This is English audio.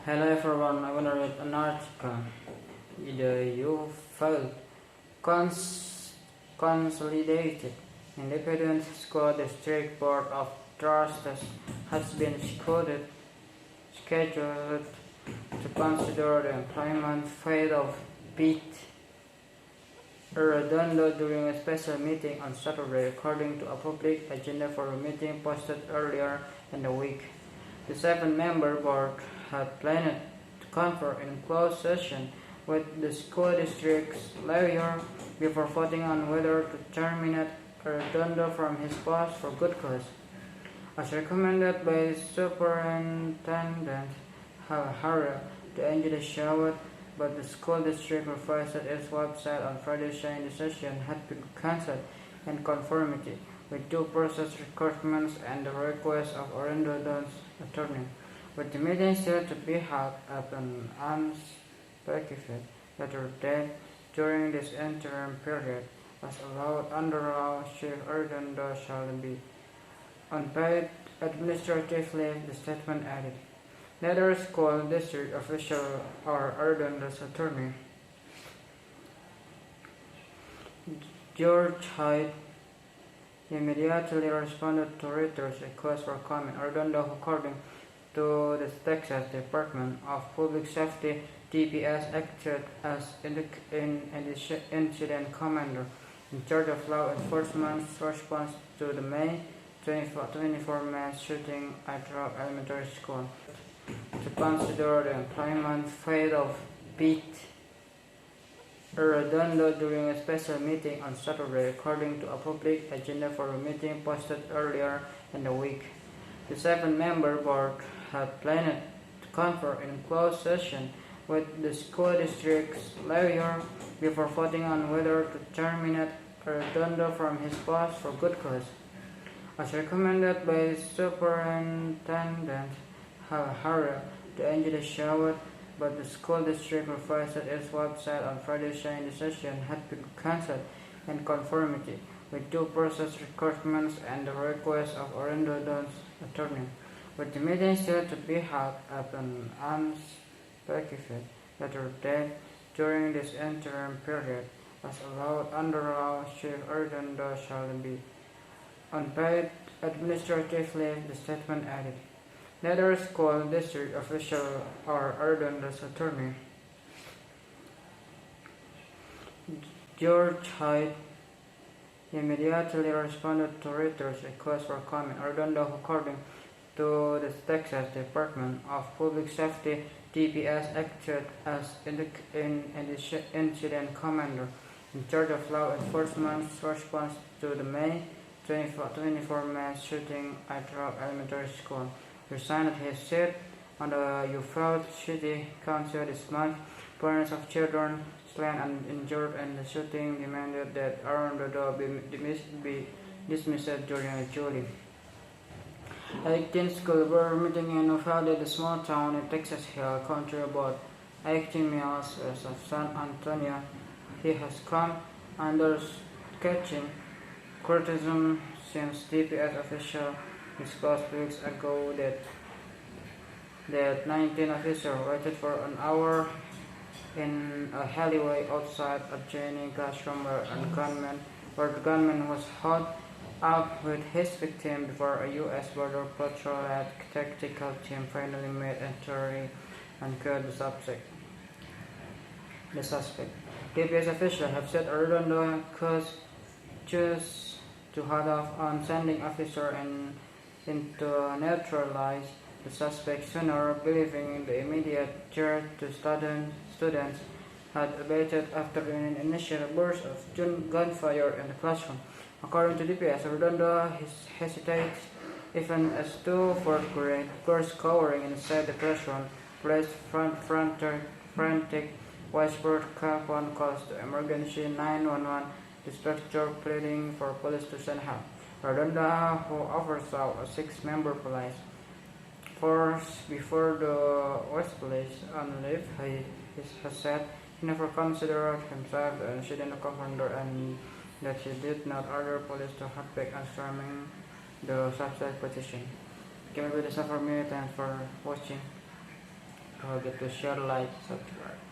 Hello everyone, I want to read an article. The U-File Consolidated Independent School District Board of Trustees has been scheduled to consider the employment fate of Pete Arredondo during a special meeting on Saturday, according to a public agenda for a meeting posted earlier in the week. The seven-member board had planned to confer in closed session with the school district's lawyer before voting on whether to terminate Arredondo from his post for good cause. As recommended by Superintendent Hara, the NGO showed, but the school district revised its website on Friday saying the session had been cancelled in conformity with due process requirements and the request of Arredondo's attorney, with the meeting still to be held at an unspecified later date during this interim period, as allowed under law. Chief Arredondo shall be unpaid administrative leave, the statement added. Neither school district official or Arredondo's attorney, George Hyde, immediately responded to Reuters' request for comment. Arredondo, according to the Texas Department of Public Safety (DPS), acted as incident commander in charge of law enforcement's response to the May 24 mass shooting at Rock Elementary School. To consider the employment fate of Pete Arredondo during a special meeting on Saturday, according to a public agenda for a meeting posted earlier in the week. The seven-member board had planned to confer in closed session with the school district's lawyer before voting on whether to terminate Arredondo from his post for good cause. As recommended by Superintendent Hara, the NGO showed, but the school district revised its website on Friday saying the session had been cancelled in conformity with due process requirements and the request of Arredondo's attorney, with the meeting still to be held at an unspecified later date during this interim period, as allowed under law. Chief Arredondo shall be unpaid administrative leave, the statement added. Neither school district official or Arredondo's attorney, George Hyde, immediately responded to Reuters' request for comment. Arredondo, according to the Texas Department of Public Safety (DPS), acted as incident commander in charge of law enforcement's response to the May 24 mass shooting at Rock Elementary School. Resigned his seat on the Uvalde City Council this month. Parents of children slain and injured in the shooting demanded that Arredondo be dismissed during a jury. 18 schools were meeting in Uvalde, the small town in Texas Hill Country, about 18 miles west of San Antonio. He has come under catching criticism since DPS officials discussed weeks ago that 19 officers waited for an hour in a alleyway outside adjoining classroom where the gunman was held up with his victim before a U.S. Border Patrol tactical team finally made entry and killed the suspect. DPS officials have said Arredondo could choose to hold off on sending officers in to neutralize the suspect sooner, believing the immediate threat to students had abated after an initial burst of gunfire in the classroom. According to DPS, Arredondo hesitates even as two fourth-grade girls cowering inside the classroom placed frantic whispered phone calls to emergency 911 dispatcher pleading for police to send help. Arredondo, who oversaw a six-member police force before the was placed on leave, has said he never considered himself the incident commander and that he did not order police to hold back on storming the subject petition. Okay, maybe that's all for me. Thanks for watching. Don't forget to share, like, subscribe.